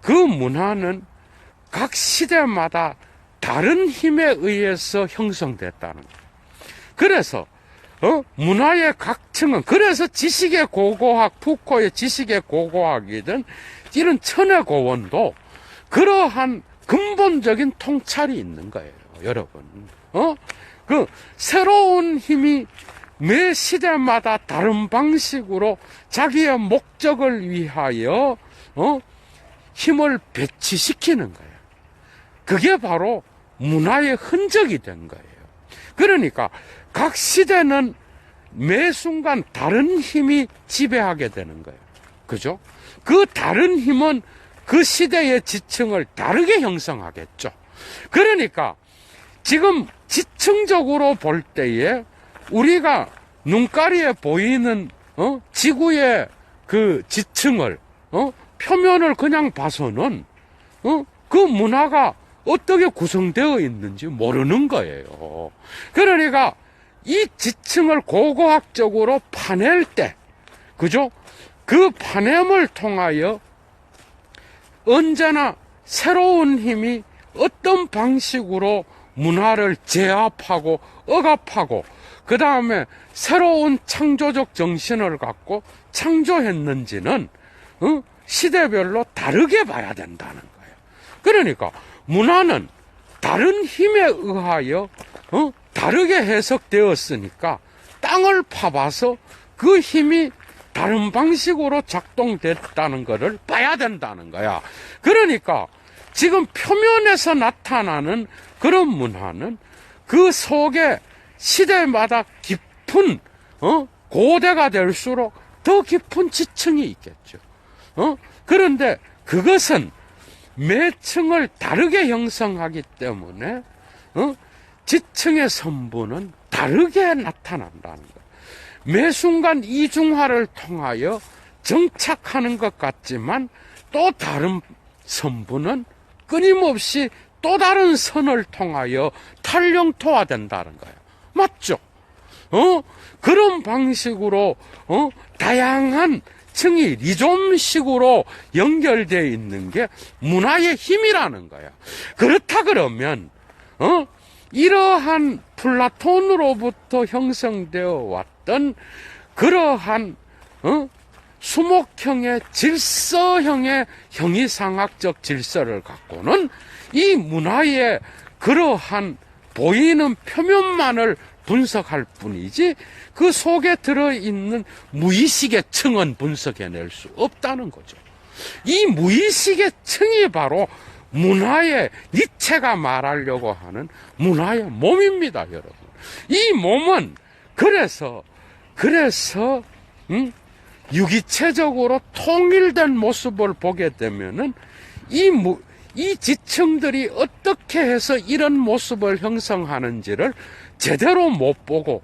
그 문화는 각 시대마다 다른 힘에 의해서 형성됐다는 거예요. 그래서 문화의 각 층은, 그래서 지식의 고고학, 푸코의 지식의 고고학이든 이런 천의 고원도 그러한 근본적인 통찰이 있는 거예요, 여러분. 그 새로운 힘이 매 시대마다 다른 방식으로 자기의 목적을 위하여 힘을 배치시키는 거예요. 그게 바로 문화의 흔적이 된 거예요. 그러니까 각 시대는 매 순간 다른 힘이 지배하게 되는 거예요. 그죠? 그 다른 힘은 그 시대의 지층을 다르게 형성하겠죠. 그러니까 지금 지층적으로 볼 때에 우리가 눈가리에 보이는 지구의 그 지층을 표면을 그냥 봐서는 그 문화가 어떻게 구성되어 있는지 모르는 거예요. 그러니까 이 지층을 고고학적으로 파낼 때, 그죠? 그 파냄을 통하여 언제나 새로운 힘이 어떤 방식으로 문화를 제압하고 억압하고 그 다음에 새로운 창조적 정신을 갖고 창조했는지는 시대별로 다르게 봐야 된다는 거예요. 그러니까 문화는 다른 힘에 의하여 다르게 해석되었으니까 땅을 파봐서 그 힘이 다른 방식으로 작동됐다는 것을 봐야 된다는 거야. 그러니까 지금 표면에서 나타나는 그런 문화는 그 속에 시대마다 깊은 고대가 될수록 더 깊은 지층이 있겠죠. 그런데 그것은 매 층을 다르게 형성하기 때문에 지층의 선부는 다르게 나타난다는 거예요. 매 순간 이중화를 통하여 정착하는 것 같지만 또 다른 선부는 끊임없이 또 다른 선을 통하여 탈영토화된다는 거예요. 맞죠? 그런 방식으로 다양한 층이 리좀식으로 연결되어 있는 게 문화의 힘이라는 거야. 그렇다 그러면 이러한 플라톤으로부터 형성되어 왔던 그러한 수목형의 질서형의 형이상학적 질서를 갖고는 이 문화의 그러한 보이는 표면만을 분석할 뿐이지 그 속에 들어있는 무의식의 층은 분석해낼 수 없다는 거죠. 이 무의식의 층이 바로 문화의 니체가 말하려고 하는 문화의 몸입니다, 여러분. 이 몸은 그래서 유기체적으로 통일된 모습을 보게 되면은 이 지층들이 어떻게 해서 이런 모습을 형성하는지를 제대로 못 보고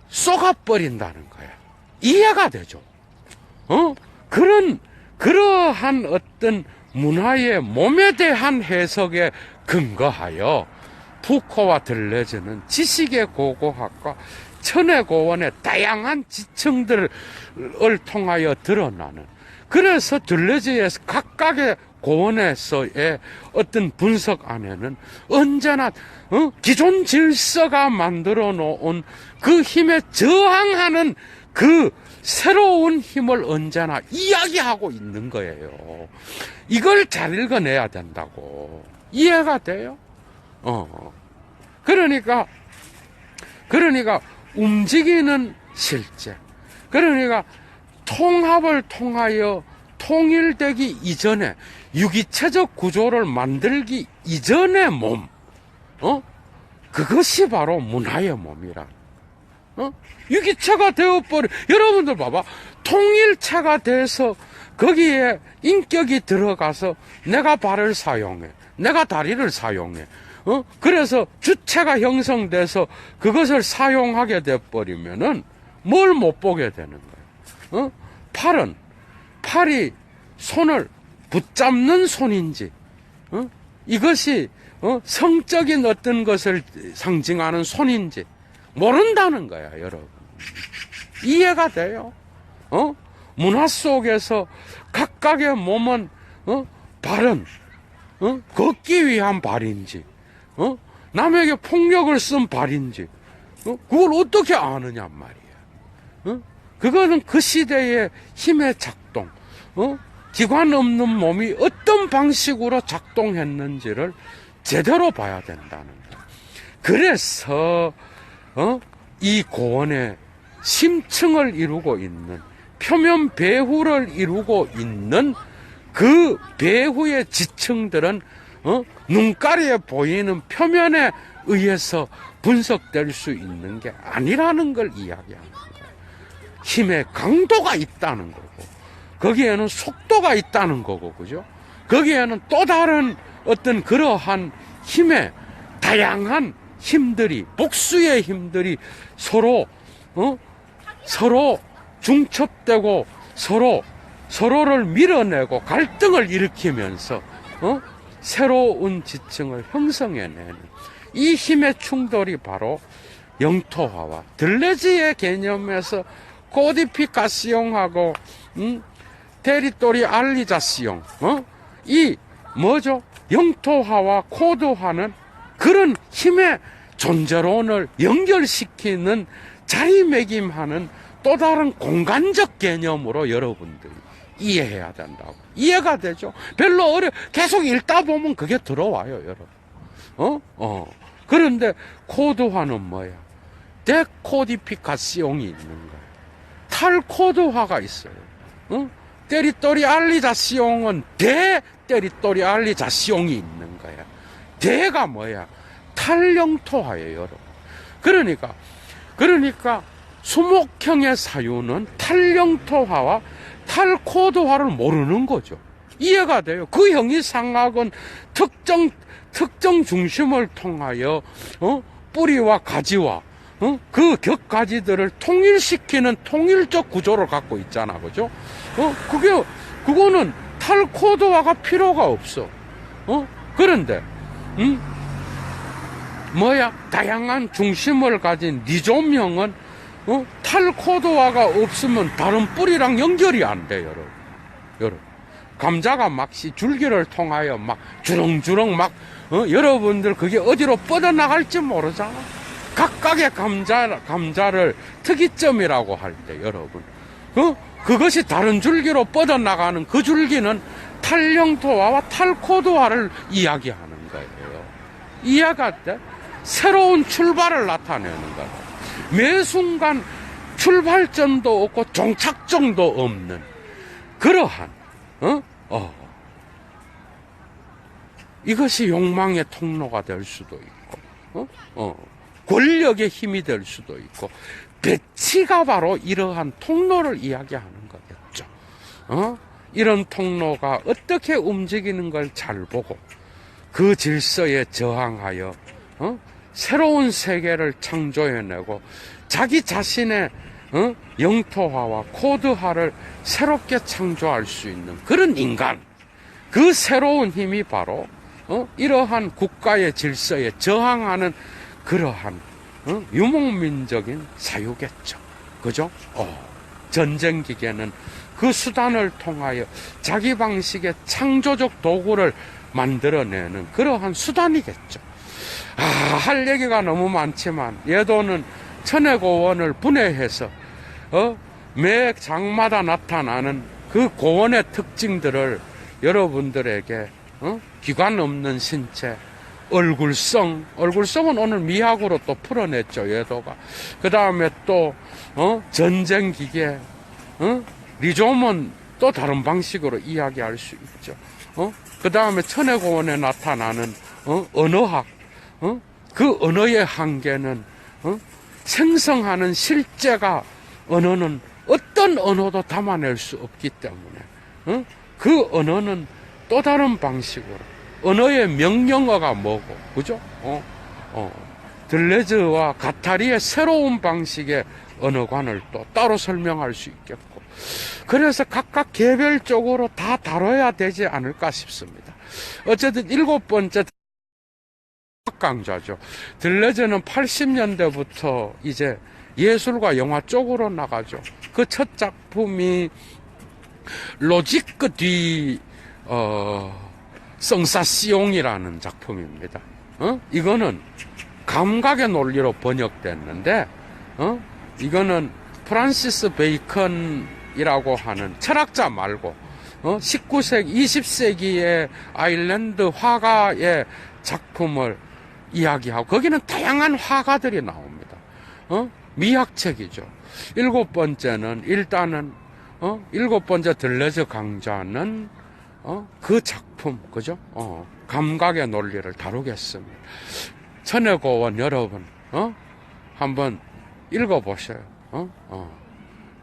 쏘가버린다는 거예요. 이해가 되죠? 그러한 어떤 문화의 몸에 대한 해석에 근거하여 푸코와 들레즈는 지식의 고고학과 천의 고원의 다양한 지층들을 통하여 드러나는, 그래서 들레즈의 각각의 고원에서의 어떤 분석 안에는 언제나 기존 질서가 만들어 놓은 그 힘에 저항하는 그 새로운 힘을 언제나 이야기하고 있는 거예요. 이걸 잘 읽어내야 된다고. 이해가 돼요? 그러니까 움직이는 실제, 그러니까 통합을 통하여 통일되기 이전에 유기체적 구조를 만들기 이전의 몸, 그것이 바로 문화의 몸이라. 유기체가 되어버려. 여러분들 봐봐. 통일체가 돼서 거기에 인격이 들어가서 내가 발을 사용해, 내가 다리를 사용해. 그래서 주체가 형성돼서 그것을 사용하게 돼버리면은 뭘 못 보게 되는 거예요. 팔이 손을 붙잡는 손인지, 이것이 성적인 어떤 것을 상징하는 손인지 모른다는 거야, 여러분. 이해가 돼요? 문화 속에서 각각의 몸은 발은 걷기 위한 발인지, 남에게 폭력을 쓴 발인지, 그걸 어떻게 아느냐 말이야. 그거는 그 시대의 힘의 작동, 기관 없는 몸이 어떤 방식으로 작동했는지를 제대로 봐야 된다는 거예요. 그래서 이 고원의 심층을 이루고 있는, 표면 배후를 이루고 있는 그 배후의 지층들은 눈가리에 보이는 표면에 의해서 분석될 수 있는 게 아니라는 걸 이야기하는 거예요. 힘의 강도가 있다는 거고, 거기에는 속도가 있다는 거고, 그죠? 거기에는 또 다른 어떤 그러한 힘의 다양한 힘들이, 복수의 힘들이 서로 중첩되고 서로를 밀어내고 갈등을 일으키면서, 새로운 지층을 형성해내는 이 힘의 충돌이 바로 영토화와 들레즈의 개념에서 코디피카시옹하고, 테리토리알리자시옹, 이 뭐죠? 영토화와 코드화는 그런 힘의 존재론을 연결시키는 자리매김하는 또 다른 공간적 개념으로 여러분들이 이해해야 된다고. 이해가 되죠? 별로 계속 읽다 보면 그게 들어와요, 여러분. 그런데 코드화는 뭐야? 데코디피카시옹이 있는 거예요. 탈코드화가 있어요. 테리토리알리자시옹은 테리토리알리자시옹이 있는 거야. 대가 뭐야? 탈영토화예요, 여러분. 그러니까 수목형의 사유는 탈영토화와 탈코드화를 모르는 거죠. 이해가 돼요. 그 형이상학은 특정 중심을 통하여 뿌리와 가지와 그 격가지들을 통일시키는 통일적 구조를 갖고 있잖아, 그죠? 그거는 탈코드화가 필요가 없어. 그런데 다양한 중심을 가진 리좀형은 탈코드화가 없으면 다른 뿌리랑 연결이 안 돼요, 여러분. 감자가 막시 줄기를 통하여 막 주렁주렁 여러분들 그게 어디로 뻗어나갈지 모르잖아. 각각의 감자를 특이점이라고 할 때, 여러분. 그것이 다른 줄기로 뻗어나가는 그 줄기는 탈영토화와 탈코드화를 이야기하는 거예요. 이해가 돼? 새로운 출발을 나타내는 거예요. 매 순간 출발점도 없고 종착점도 없는 그러한 이것이 욕망의 통로가 될 수도 있고 권력의 힘이 될 수도 있고 배치가 바로 이러한 통로를 이야기하는 거겠죠. 이런 통로가 어떻게 움직이는 걸 잘 보고 그 질서에 저항하여 새로운 세계를 창조해내고 자기 자신의 영토화와 코드화를 새롭게 창조할 수 있는 그런 인간, 그 새로운 힘이 바로 이러한 국가의 질서에 저항하는 그러한 유목민적인 사유겠죠. 그죠? 전쟁 기계는 그 수단을 통하여 자기 방식의 창조적 도구를 만들어내는 그러한 수단이겠죠. 할 얘기가 너무 많지만 예도는 천혜고원을 분해해서 매 장마다 나타나는 그 고원의 특징들을 여러분들에게 기관 없는 신체, 얼굴성은 오늘 미학으로 또 풀어냈죠, 예도가. 그 다음에 또 전쟁 기계, 리좀은 또 다른 방식으로 이야기할 수 있죠. 그 다음에 천혜고원에 나타나는 언어학, 그 언어의 한계는 생성하는 실제가 언어는 어떤 언어도 담아낼 수 없기 때문에 그 언어는 또 다른 방식으로 언어의 명령어가 뭐고, 그죠? 들레즈와 가타리의 새로운 방식의 언어관을 또 따로 설명할 수 있겠고, 그래서 각각 개별적으로 다 다뤄야 되지 않을까 싶습니다. 어쨌든 7번째 강좌죠. 들레즈는 80년대부터 이제 예술과 영화 쪽으로 나가죠. 그 첫 작품이 로지크 디 성사시옹이라는 작품입니다. 이거는 감각의 논리로 번역됐는데, 이거는 프란시스 베이컨이라고 하는 철학자 말고 19세기, 20세기의 아일랜드 화가의 작품을 이야기하고, 거기는 다양한 화가들이 나옵니다. 미학책이죠. 7번째는 일단은 7번째 들레즈 강좌는 그 작품, 그죠? 감각의 논리를 다루겠습니다. 천혜고원 여러분, 한번 읽어보셔요.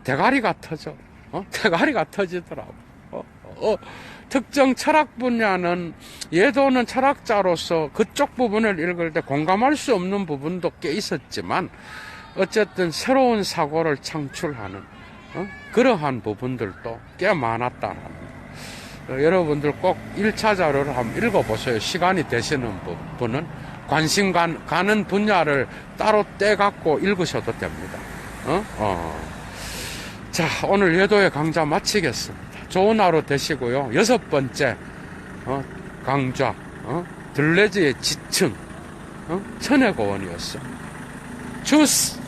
대가리가 터져. 대가리가 터지더라고. 특정 철학 분야는 예도는 철학자로서 그쪽 부분을 읽을 때 공감할 수 없는 부분도 꽤 있었지만 어쨌든 새로운 사고를 창출하는 그러한 부분들도 꽤 많았다는 여러분들 꼭 1차 자료를 한번 읽어보세요. 시간이 되시는 분은 관심 가는 분야를 따로 떼갖고 읽으셔도 됩니다. 자, 오늘 예도의 강좌 마치겠습니다. 좋은 하루 되시고요. 6번째 강좌 들레즈의 지층 천혜고원이었습니다. 주스